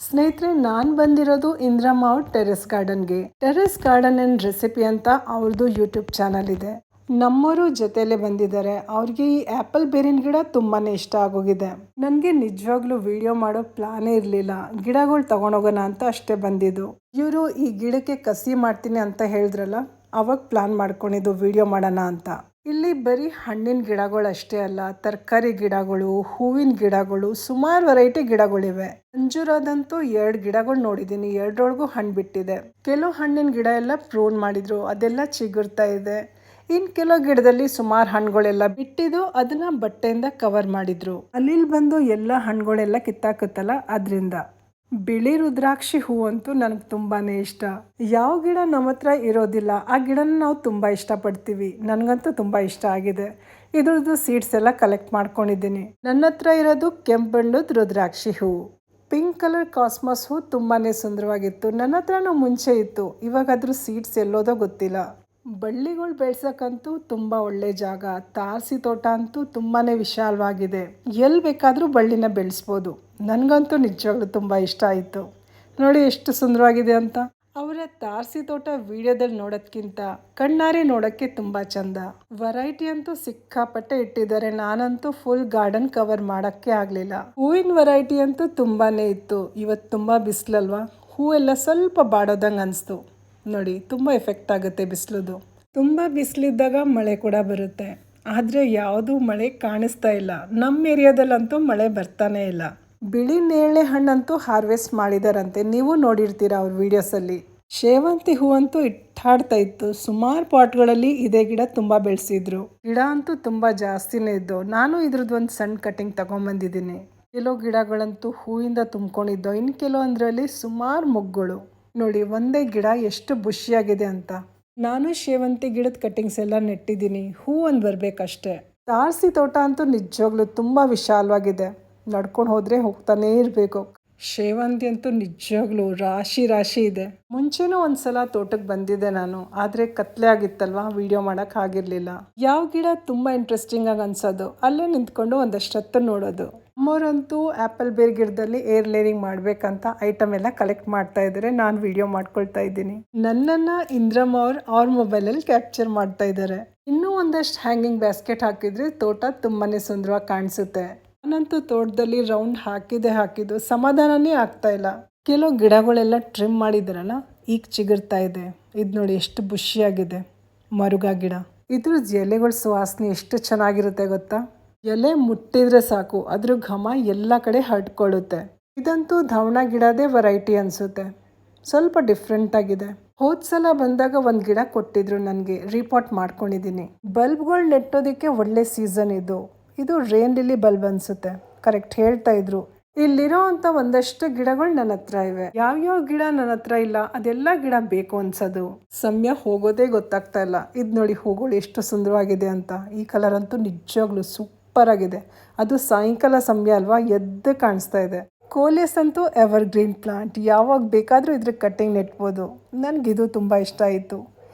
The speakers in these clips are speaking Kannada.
ಸ್ನೇಹಿತರೆ, ನಾನು ಬಂದಿರೋದು ಇಂದ್ರಮ್ಮ ಅವ್ರ ಟೆರೆಸ್ ಗಾರ್ಡನ್ಗೆ. ಟೆರೆಸ್ ಗಾರ್ಡನ್ ಅಂಡ್ ರೆಸಿಪಿ ಅಂತ ಅವ್ರದ್ದು ಯೂಟ್ಯೂಬ್ ಚಾನಲ್ ಇದೆ. ನಮ್ಮವರು ಜೊತೆಲೆ ಬಂದಿದ್ದಾರೆ. ಅವ್ರಿಗೆ ಈ ಆ್ಯಪಲ್ ಬೇರಿನ ಗಿಡ ತುಂಬಾನೇ ಇಷ್ಟ ಆಗೋಗಿದೆ. ನನಗೆ ನಿಜವಾಗ್ಲೂ ವಿಡಿಯೋ ಮಾಡೋ ಪ್ಲಾನೇ ಇರಲಿಲ್ಲ. ಗಿಡಗಳು ತಗೊಂಡೋಗೋಣ ಅಂತ ಅಷ್ಟೇ ಬಂದಿದ್ದು. ಇವರು ಈ ಗಿಡಕ್ಕೆ ಕಸಿ ಮಾಡ್ತೀನಿ ಅಂತ ಹೇಳಿದ್ರಲ್ಲ, ಅವಾಗ ಪ್ಲಾನ್ ಮಾಡ್ಕೊಂಡಿದ್ದು ವಿಡಿಯೋ ಮಾಡೋಣ ಅಂತ. ಇಲ್ಲಿ ಬರೀ ಹಣ್ಣಿನ ಗಿಡಗಳು ಅಷ್ಟೇ ಅಲ್ಲ, ತರಕಾರಿ ಗಿಡಗಳು, ಹೂವಿನ ಗಿಡಗಳು, ಸುಮಾರು ವೆರೈಟಿ ಗಿಡಗಳಿವೆ. ಅಂಜೂರದಂತೂ 2 ಗಿಡಗಳು ನೋಡಿದ್ದೀನಿ, 2ರೊಳಗೂ ಹಣ್ಣು ಬಿಟ್ಟಿದೆ. ಕೆಲವು ಹಣ್ಣಿನ ಗಿಡ ಎಲ್ಲ ಪ್ರೂನ್ ಮಾಡಿದ್ರು, ಅದೆಲ್ಲ ಚಿಗುರ್ತಾ ಇದೆ. ಇನ್ನು ಕೆಲವು ಗಿಡದಲ್ಲಿ ಸುಮಾರು ಹಣ್ಣುಗಳೆಲ್ಲ ಬಿಟ್ಟಿದ್ದು, ಅದನ್ನ ಬಟ್ಟೆಯಿಂದ ಕವರ್ ಮಾಡಿದ್ರು. ಅಲ್ಲಿ ಬಂದು ಎಲ್ಲ ಹಣ್ಣುಗಳೆಲ್ಲ ಕಿತ್ತಾಕುತ್ತಲ್ಲ, ಅದರಿಂದ. ಬಿಳಿ ರುದ್ರಾಕ್ಷಿ ಹೂವಂತೂ ನನಗೆ ತುಂಬಾ ಇಷ್ಟ. ಯಾವ ಗಿಡ ನಮ್ಮ ಹತ್ರ ಇರೋದಿಲ್ಲ, ಆ ಗಿಡನ ನಾವು ತುಂಬ ಇಷ್ಟಪಡ್ತೀವಿ. ನನಗಂತೂ ತುಂಬ ಇಷ್ಟ ಆಗಿದೆ. ಇದ್ರದ್ದು ಸೀಡ್ಸ್ ಎಲ್ಲ ಕಲೆಕ್ಟ್ ಮಾಡ್ಕೊಂಡಿದ್ದೀನಿ. ನನ್ನ ಹತ್ರ ಇರೋದು ಕೆಂಪು ಬಣ್ಣದ ರುದ್ರಾಕ್ಷಿ ಹೂವು. ಪಿಂಕ್ ಕಲರ್ ಕಾಸ್ಮಸ್ ಹೂ ತುಂಬಾ ಸುಂದರವಾಗಿತ್ತು. ನನ್ನ ಹತ್ರನೂ ಮುಂಚೆ ಇತ್ತು, ಇವಾಗ ಅದ್ರ ಸೀಡ್ಸ್ ಎಲ್ಲೋದೋ ಗೊತ್ತಿಲ್ಲ. ಬಳ್ಳಿಗಳು ಬೆಳ್ಸಕ್ಕಂತೂ ತುಂಬ ಒಳ್ಳೆ ಜಾಗ. ತಾರಸಿ ತೋಟ ಅಂತೂ ತುಂಬಾ ವಿಶಾಲವಾಗಿದೆ. ಎಲ್ಲಿ ಬೇಕಾದರೂ ಬಳ್ಳಿನ ಬೆಳೆಸ್ಬೋದು. ನನಗಂತೂ ನಿಜವಾಗ್ಲೂ ತುಂಬ ಇಷ್ಟ ಆಯಿತು. ನೋಡಿ ಎಷ್ಟು ಸುಂದರವಾಗಿದೆ ಅಂತ. ಅವರ ತಾರಸಿ ತೋಟ ವಿಡಿಯೋದಲ್ಲಿ ನೋಡೋದ್ಕಿಂತ ಕಣ್ಣಾರೆ ನೋಡೋಕ್ಕೆ ತುಂಬ ಚಂದ. ವೆರೈಟಿ ಅಂತೂ ಸಿಕ್ಕಾಪಟ್ಟೆ ಇಟ್ಟಿದ್ದಾರೆ. ನಾನಂತೂ ಫುಲ್ ಗಾರ್ಡನ್ ಕವರ್ ಮಾಡೋಕ್ಕೆ ಆಗಲಿಲ್ಲ. ಹೂವಿನ ವೆರೈಟಿ ಅಂತೂ ತುಂಬಾ ಇತ್ತು. ಇವತ್ತು ತುಂಬ ಬಿಸಿಲಲ್ವಾ, ಹೂವೆಲ್ಲ ಸ್ವಲ್ಪ ಬಾಡೋದಂಗೆ ಅನಿಸ್ತು. ನೋಡಿ, ತುಂಬ ಎಫೆಕ್ಟ್ ಆಗುತ್ತೆ ಬಿಸಿಲುದು. ತುಂಬ ಬಿಸಿಲಿದ್ದಾಗ ಮಳೆ ಕೂಡ ಬರುತ್ತೆ, ಆದರೆ ಯಾವುದೂ ಮಳೆ ಕಾಣಿಸ್ತಾ ಇಲ್ಲ. ನಮ್ಮ ಏರಿಯಾದಲ್ಲಂತೂ ಮಳೆ ಬರ್ತಾನೇ ಇಲ್ಲ. ಬಿಳಿ ನೇರಳೆ ಹಣ್ಣಂತೂ ಹಾರ್ವೆಸ್ಟ್ ಮಾಡಿದಾರಂತೆ, ನೀವು ನೋಡಿರ್ತೀರ ಅವ್ರ ವಿಡಿಯೋಸಲ್ಲಿ. ಸೇವಂತಿ ಹೂವಂತೂ ಇಟ್ಟಾಡ್ತಾ ಇತ್ತು. ಸುಮಾರು ಪಾಟ್ಗಳಲ್ಲಿ ಇದೇ ಗಿಡ ತುಂಬ ಬೆಳೆಸಿದ್ರು. ಗಿಡ ಅಂತೂ ತುಂಬ ಜಾಸ್ತಿನೇ ಇದ್ದು. ನಾನು ಇದ್ರದ್ದು ಒಂದು ಸಣ್ಣ ಕಟಿಂಗ್ ತಗೊಂಬಂದಿದ್ದೀನಿ. ಕೆಲವು ಗಿಡಗಳಂತೂ ಹೂವಿಂದ ತುಂಬ್ಕೊಂಡಿದ್ದೋ, ಇನ್ನು ಕೆಲವೊಂದರಲ್ಲಿ ಸುಮಾರು ಮೊಗ್ಗುಗಳು. ನೋಡಿ, ಒಂದೇ ಗಿಡ ಎಷ್ಟು ಬುಷಿಯಾಗಿದೆ ಅಂತ. ನಾನು ಸೇವಂತಿ ಗಿಡದ ಕಟ್ಟಿಂಗ್ಸ್ ಎಲ್ಲ ನೆಟ್ಟಿದ್ದೀನಿ. ಹೂ ಒಂದು ಬರಬೇಕಷ್ಟೆ. ತಾರಸಿ ತೋಟ ಅಂತೂ ನಿಜವಾಗ್ಲೂ ತುಂಬ ವಿಶಾಲವಾಗಿದೆ. ನಡ್ಕೊಂಡು ಹೋದರೆ ಹೋಗ್ತಾನೇ ಇರಬೇಕು. ಸೇವಂತಿ ಅಂತೂ ನಿಜವಾಗ್ಲೂ ರಾಶಿ ರಾಶಿ ಇದೆ. ಮುಂಚೆನೂ ಒಂದ್ಸಲ ತೋಟಕ್ಕೆ ಬಂದಿದ್ದೆ ನಾನು, ಆದರೆ ಕತ್ಲೆ ಆಗಿತ್ತಲ್ವಾ, ವಿಡಿಯೋ ಮಾಡೋಕ್ಕೆ ಆಗಿರಲಿಲ್ಲ. ಯಾವ ಗಿಡ ತುಂಬ ಇಂಟ್ರೆಸ್ಟಿಂಗ್ ಆಗಿ ಅನ್ಸೋದು ಅಲ್ಲೇ ನಿಂತ್ಕೊಂಡು ಒಂದಷ್ಟು ನೋಡೋದು. ಅಮ್ಮೋರಂತೂ ಆ್ಯಪಲ್ ಬೇರ್ ಗಿಡದಲ್ಲಿ ಏರ್ ಲೇರಿಂಗ್ ಮಾಡಬೇಕಂತ ಐಟಮ್ ಎಲ್ಲ ಕಲೆಕ್ಟ್ ಮಾಡ್ತಾ ಇದ್ದಾರೆ. ನಾನು ವಿಡಿಯೋ ಮಾಡ್ಕೊಳ್ತಾ ಇದ್ದೀನಿ. ನನ್ನನ್ನು ಇಂದ್ರಮ್ಮ ಅವ್ರ ಮೊಬೈಲಲ್ಲಿ ಕ್ಯಾಪ್ಚರ್ ಮಾಡ್ತಾ ಇದ್ದಾರೆ. ಇನ್ನೂ ಒಂದಷ್ಟು ಹ್ಯಾಂಗಿಂಗ್ ಬ್ಯಾಸ್ಕೆಟ್ ಹಾಕಿದ್ರೆ ತೋಟ ತುಂಬಾ ಸುಂದರವಾಗಿ ಕಾಣಿಸುತ್ತೆ. ನಾನಂತೂ ತೋಟದಲ್ಲಿ ರೌಂಡ್ ಹಾಕಿದ್ದು ಸಮಾಧಾನನೇ ಆಗ್ತಾ ಇಲ್ಲ. ಕೆಲವು ಗಿಡಗಳೆಲ್ಲ ಟ್ರಿಮ್ ಮಾಡಿದ್ರಲ್ಲ, ಈಗ ಚಿಗುರ್ತಾ ಇದೆ. ಇದು ನೋಡಿ ಎಷ್ಟು ಬುಷಿಯಾಗಿದೆ. ಮರುಗ ಗಿಡ, ಇದ್ರ ಎಲೆಗಳ ಸುವಾಸನೆ ಎಷ್ಟು ಚೆನ್ನಾಗಿರುತ್ತೆ ಗೊತ್ತಾ. ಎಲೆ ಮುಟ್ಟಿದ್ರೆ ಸಾಕು, ಅದ್ರ ಘಮ ಎಲ್ಲ ಕಡೆ ಹರಡ್ಕೊಳ್ಳುತ್ತೆ. ಇದಂತೂ ಧವಣ ಗಿಡದೇ ವೆರೈಟಿ ಅನಿಸುತ್ತೆ. ಸ್ವಲ್ಪ ಡಿಫ್ರೆಂಟ್ ಆಗಿದೆ. ಹೋದ್ಸಲ ಬಂದಾಗ ಒಂದು ಗಿಡ ಕೊಟ್ಟಿದ್ರು ನನಗೆ, ರೀಪಾಟ್ ಮಾಡ್ಕೊಂಡಿದ್ದೀನಿ. ಬಲ್ಬ್ಗಳು ನೆಟ್ಟೋದಕ್ಕೆ ಒಳ್ಳೆ ಸೀಸನ್ ಇದು. ಇದು ರೇನ್ ಲಿಲ್ಲಿ ಬಲ್ಬ್ ಅನಿಸುತ್ತೆ, ಕರೆಕ್ಟ್ ಹೇಳ್ತಾ ಇದ್ರು. ಇಲ್ಲಿರೋ ಅಂಥ ಒಂದಷ್ಟು ಗಿಡಗಳು ನನ್ನ ಹತ್ರ ಇವೆ. ಯಾವ್ಯಾವ ಗಿಡ ನನ್ನ ಹತ್ರ ಇಲ್ಲ, ಅದೆಲ್ಲ ಗಿಡ ಬೇಕು ಅನ್ಸೋದು. ಸಮಯ ಹೋಗೋದೇ ಗೊತ್ತಾಗ್ತಾ ಇಲ್ಲ. ಇದು ನೋಡಿ, ಹೂಗಳು ಎಷ್ಟು ಸುಂದರವಾಗಿದೆ ಅಂತ. ಈ ಕಲರ್ ಅಂತೂ ನಿಜವಾಗ್ಲೂ ಸೂಪರ್ ಆಗಿದೆ. ಅದು ಸಾಯಂಕಾಲ ಸಮಯ ಅಲ್ವಾ, ಎದ್ದು ಕಾಣಿಸ್ತಾ ಇದೆ. ಕೋಲಿಯಸ್ ಅಂತೂ ಎವರ್ ಗ್ರೀನ್ ಪ್ಲಾಂಟ್. ಯಾವಾಗ ಬೇಕಾದರೂ ಇದ್ರ ಕಟ್ಟಿಂಗ್ ನೆಟ್ಬೋದು. ನನಗಿದು ತುಂಬ ಇಷ್ಟ ಆಯಿತು.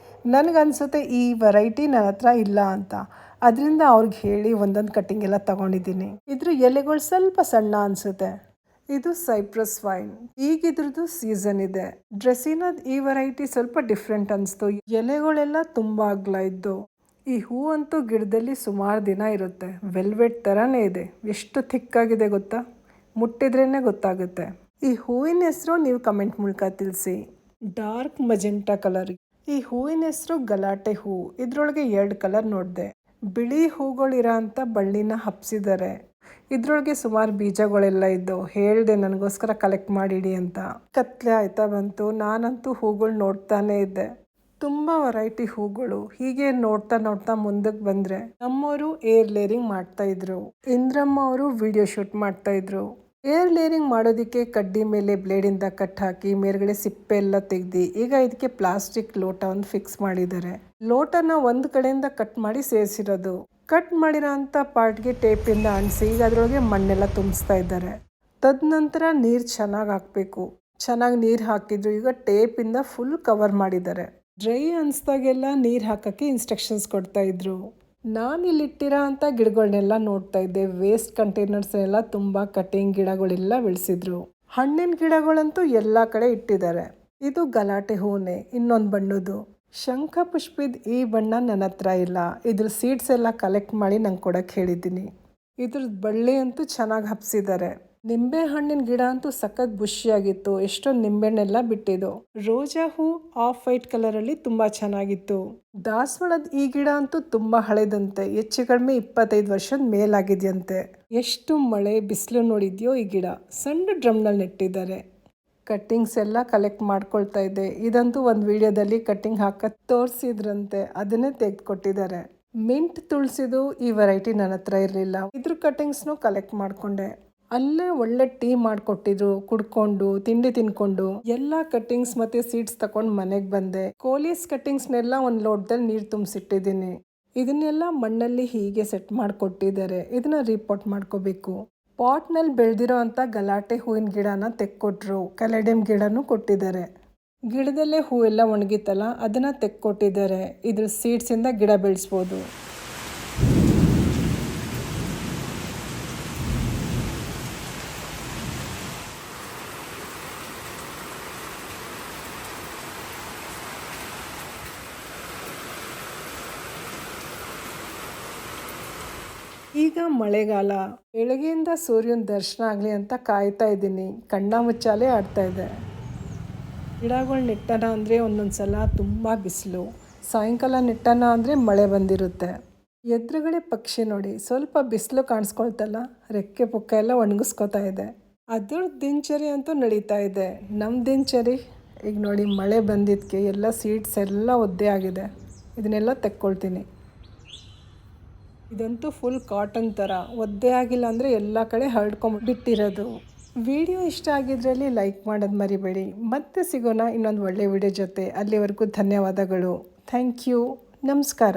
ನನಗನ್ಸುತ್ತೆ ಈ ವೆರೈಟಿ ನನ್ನ ಹತ್ರ ಇಲ್ಲ ಅಂತ. ಅದರಿಂದ ಅವ್ರಿಗೆ ಹೇಳಿ ಒಂದೊಂದು ಕಟ್ಟಿಂಗ್ ಎಲ್ಲ ತಗೊಂಡಿದ್ದೀನಿ. ಇದ್ರ ಎಲೆಗಳು ಸ್ವಲ್ಪ ಸಣ್ಣ ಅನಿಸುತ್ತೆ. ಇದು ಸೈಪ್ರಸ್ ವೈನ್. ಈಗ ಇದ್ರದ್ದು ಸೀಸನ್ ಇದೆ. ಡ್ರೆಸ್ಸಿನದ್ ಈ ವೆರೈಟಿ ಸ್ವಲ್ಪ ಡಿಫ್ರೆಂಟ್ ಅನಿಸ್ತು. ಎಲೆಗಳೆಲ್ಲ ತುಂಬ ಅಗಲ ಇದ್ದು. ಈ ಹೂ ಅಂತೂ ಗಿಡದಲ್ಲಿ ಸುಮಾರು ದಿನ ಇರುತ್ತೆ. ವೆಲ್ವೆಟ್ ಥರನೇ ಇದೆ. ಎಷ್ಟು ಥಿಕ್ಕಾಗಿದೆ ಗೊತ್ತಾ, ಮುಟ್ಟಿದ್ರೇ ಗೊತ್ತಾಗುತ್ತೆ. ಈ ಹೂವಿನ ಹೆಸರು ನೀವು ಕಮೆಂಟ್ ಮೂಲಕ ತಿಳಿಸಿ. Dark magenta colour. ಈ ಹೂವಿನ ಹೆಸರು ಗಲಾಟೆ ಹೂ. ಇದ್ರೊಳಗೆ 2 ಕಲರ್ ನೋಡಿದೆ. ಬಿಳಿ ಹೂಗಳಿರೋ ಅಂತ ಬಳ್ಳಿನ ಹಬ್ಸಿದ್ದಾರೆ. ಇದ್ರೊಳಗೆ ಸುಮಾರು ಬೀಜಗಳೆಲ್ಲ ಇದ್ದು. ಹೇಳಿದೆ ನನಗೋಸ್ಕರ ಕಲೆಕ್ಟ್ ಮಾಡಿಡಿ ಅಂತ. ಕತ್ಲೆ ಆಯ್ತಾ ಬಂತು. ನಾನಂತೂ ಹೂಗಳು ನೋಡ್ತಾನೆ ಇದ್ದೆ. ತುಂಬ ವೆರೈಟಿ ಹೂಗಳು. ಹೀಗೆ ನೋಡ್ತಾ ಮುಂದಕ್ಕೆ ಬಂದರೆ ನಮ್ಮವರು ಏರ್ ಲೇರಿಂಗ್ ಮಾಡ್ತಾ ಇದ್ರು. ಇಂದ್ರಮ್ಮ ಅವರು ವಿಡಿಯೋ ಶೂಟ್ ಮಾಡ್ತಾ ಇದ್ರು. ಏರ್ ಲೇರಿಂಗ್ ಮಾಡೋದಕ್ಕೆ ಕಡ್ಡಿ ಮೇಲೆ ಬ್ಲೇಡಿಂದ ಕಟ್ ಹಾಕಿ ಮೇಲ್ಗಡೆ ಸಿಪ್ಪೆ ಎಲ್ಲ ತೆಗ್ದು ಈಗ ಇದಕ್ಕೆ ಪ್ಲಾಸ್ಟಿಕ್ ಲೋಟ ಒಂದು ಫಿಕ್ಸ್ ಮಾಡಿದ್ದಾರೆ. ಲೋಟನ ಒಂದು ಕಡೆಯಿಂದ ಕಟ್ ಮಾಡಿ ಸೇರಿಸಿರೋದು. ಕಟ್ ಮಾಡಿರೋ ಅಂಥ ಪಾರ್ಟ್ಗೆ ಟೇಪಿಂದ ಅಂಟಿಸಿ ಈಗ ಅದರೊಳಗೆ ಮಣ್ಣೆಲ್ಲ ತುಂಬಿಸ್ತಾ ಇದ್ದಾರೆ. ತದನಂತರ ನೀರು ಚೆನ್ನಾಗಿ ಹಾಕಬೇಕು. ಚೆನ್ನಾಗಿ ನೀರು ಹಾಕಿದ್ರು. ಈಗ ಟೇಪಿಂದ ಫುಲ್ ಕವರ್ ಮಾಡಿದ್ದಾರೆ. ಡ್ರೈ ಅನಿಸ್ದಾಗೆಲ್ಲ ನೀರು ಹಾಕೋಕ್ಕೆ ಇನ್ಸ್ಟ್ರಕ್ಷನ್ಸ್ ಕೊಡ್ತಾ ಇದ್ರು. ನಾನಿಲ್ಲಿಟ್ಟಿರೋ ಅಂಥ ಗಿಡಗಳನ್ನೆಲ್ಲ ನೋಡ್ತಾ ಇದ್ದೆ. ವೇಸ್ಟ್ ಕಂಟೈನರ್ಸ್ ಎಲ್ಲ ತುಂಬ ಕಟಿಂಗ್ ಗಿಡಗಳೆಲ್ಲ ಬೆಳೆಸಿದ್ರು. ಹಣ್ಣಿನ ಗಿಡಗಳಂತೂ ಎಲ್ಲ ಕಡೆ ಇಟ್ಟಿದ್ದಾರೆ. ಇದು ಗಲಾಟೆ ಹೂನೆ, ಇನ್ನೊಂದು ಬಣ್ಣದ್ದು. ಶಂಖ ಪುಷ್ಪಿದ್ ಈ ಬಣ್ಣ ನನ್ನ ಹತ್ರ ಇಲ್ಲ. ಇದ್ರ ಸೀಡ್ಸ್ ಎಲ್ಲ ಕಲೆಕ್ಟ್ ಮಾಡಿ ನಂಗೆ ಕೊಡಕ್ಕೆ ಹೇಳಿದ್ದೀನಿ. ಇದ್ರದ್ದು ಬಳ್ಳಿ ಅಂತೂ ಚೆನ್ನಾಗಿ ಹಬ್ಸಿದ್ದಾರೆ. ನಿಂಬೆ ಹಣ್ಣಿನ ಗಿಡ ಅಂತೂ ಸಖತ್ ಬುಷಿಯಾಗಿತ್ತು. ಎಷ್ಟೊಂದು ನಿಂಬೆಹಣ್ಣೆಲ್ಲ ಬಿಟ್ಟಿದ್ದು. ರೋಜಾ ಹೂ ಆಫ್ ವೈಟ್ ಕಲರಲ್ಲಿ ತುಂಬ ಚೆನ್ನಾಗಿತ್ತು. ದಾಸವಾಳದ ಈ ಗಿಡ ಅಂತೂ ತುಂಬ ಹಳೆದಂತೆ. ಹೆಚ್ಚು ಕಡಿಮೆ 25 ವರ್ಷದ ಮೇಲಾಗಿದೆಯಂತೆ. ಎಷ್ಟು ಮಳೆ ಬಿಸಿಲು ನೋಡಿದ್ಯೋ ಈ ಗಿಡ. ಸಣ್ಣ ಡ್ರಮ್ನಲ್ಲಿ ನೆಟ್ಟಿದ್ದಾರೆ. ಕಟ್ಟಿಂಗ್ಸ್ ಎಲ್ಲ ಕಲೆಕ್ಟ್ ಮಾಡ್ಕೊಳ್ತಾ ಇದ್ದೆ. ಇದಂತೂ ಒಂದು ವಿಡಿಯೋದಲ್ಲಿ ಕಟ್ಟಿಂಗ್ ಹಾಕ ತೋರಿಸಿದ್ರಂತೆ, ಅದನ್ನೇ ತೆಗೆದುಕೊಟ್ಟಿದ್ದಾರೆ. ಮಿಂಟ್ ತುಳಸಿದು ಈ ವೆರೈಟಿ ನನ್ನ ಹತ್ರ ಇರಲಿಲ್ಲ. ಇದ್ರ ಕಟ್ಟಿಂಗ್ಸ್ನು ಕಲೆಕ್ಟ್ ಮಾಡಿಕೊಂಡೆ. ಅಲ್ಲೇ ಒಳ್ಳೆ ಟೀ ಮಾಡಿಕೊಟ್ಟಿದ್ರು. ಕುಡ್ಕೊಂಡು ತಿಂಡಿ ತಿನ್ಕೊಂಡು ಎಲ್ಲ ಕಟ್ಟಿಂಗ್ಸ್ ಮತ್ತೆ ಸೀಡ್ಸ್ ತಗೊಂಡು ಮನೆಗೆ ಬಂದೆ. ಕೋಲಿಯಸ್ ಕಟ್ಟಿಂಗ್ಸ್ನೆಲ್ಲ ಒಂದು ಲೋಟದಲ್ಲಿ ನೀರು ತುಂಬಿಸಿಟ್ಟಿದ್ದೀನಿ. ಇದನ್ನೆಲ್ಲ ಮಣ್ಣಲ್ಲಿ ಹೀಗೆ ಸೆಟ್ ಮಾಡಿಕೊಟ್ಟಿದ್ದಾರೆ. ಇದನ್ನ ರೀಪಾಟ್ ಮಾಡ್ಕೋಬೇಕು. ಪಾಟ್ನಲ್ಲಿ ಬೆಳೆದಿರೋ ಅಂಥ ಗಲಾಟೆ ಹೂವಿನ ಗಿಡನ ತೆಕ್ಕೊಟ್ರು. ಕ್ಯಾಲೆಡಿಯಂ ಗಿಡನೂ ಕೊಟ್ಟಿದ್ದಾರೆ. ಗಿಡದಲ್ಲೇ ಹೂವೆಲ್ಲ ಒಣಗಿತ್ತಲ್ಲ, ಅದನ್ನು ತೆಕ್ಕೊಟ್ಟಿದ್ದಾರೆ. ಇದ್ರ ಸೀಡ್ಸಿಂದ ಗಿಡ ಬೆಳೆಸ್ಬೋದು. ಈಗ ಮಳೆಗಾಲ. ಬೆಳಗ್ಗೆಯಿಂದ ಸೂರ್ಯನ ದರ್ಶನ ಆಗಲಿ ಅಂತ ಕಾಯ್ತಾ ಇದ್ದೀನಿ. ಕಣ್ಣ ಮುಚ್ಚಾಲೆ ಆಡ್ತಾ ಇದೆ. ಗಿಡಗಳು ನೆಟ್ಟನ ಅಂದರೆ ಒಂದೊಂದು ಸಲ ತುಂಬ ಬಿಸಿಲು. ಸಾಯಂಕಾಲ ನೆಟ್ಟನ ಅಂದರೆ ಮಳೆ ಬಂದಿರುತ್ತೆ. ಎದುರುಗಡೆ ಪಕ್ಷಿ ನೋಡಿ, ಸ್ವಲ್ಪ ಬಿಸಿಲು ಕಾಣಿಸ್ಕೊಳ್ತಲ್ಲ, ರೆಕ್ಕೆ ಪುಕ್ಕ ಎಲ್ಲ ಒಣಗಿಸ್ಕೊತಾ ಇದೆ. ಅದ್ರ ದಿನಚರಿ ಅಂತೂ ನಡೀತಾ ಇದೆ. ನಮ್ಮ ದಿನಚರಿ ಈಗ ನೋಡಿ, ಮಳೆ ಬಂದಿದ್ದಕ್ಕೆ ಎಲ್ಲ ಸೀಡ್ಸ್ ಎಲ್ಲ ಒದ್ದೆ ಆಗಿದೆ. ಇದನ್ನೆಲ್ಲ ತೆಕ್ಕೊಳ್ತೀನಿ. ಇದಂತೂ ಫುಲ್ ಕಾಟನ್ ಥರ ಒದ್ದೆ ಆಗಿಲ್ಲ ಅಂದರೆ ಎಲ್ಲ ಕಡೆ ಹರಡ್ಕೊಂಡ್ಬಿಟ್ಟಿರೋದು. ವಿಡಿಯೋ ಇಷ್ಟ ಆಗಿದ್ರಲ್ಲಿ ಲೈಕ್ ಮಾಡೋದು ಮರಿಬೇಡಿ. ಮತ್ತೆ ಸಿಗೋಣ ಇನ್ನೊಂದು ಒಳ್ಳೆ ವಿಡಿಯೋ ಜೊತೆ. ಅಲ್ಲಿವರೆಗೂ ಧನ್ಯವಾದಗಳು. Thank you. ನಮಸ್ಕಾರ.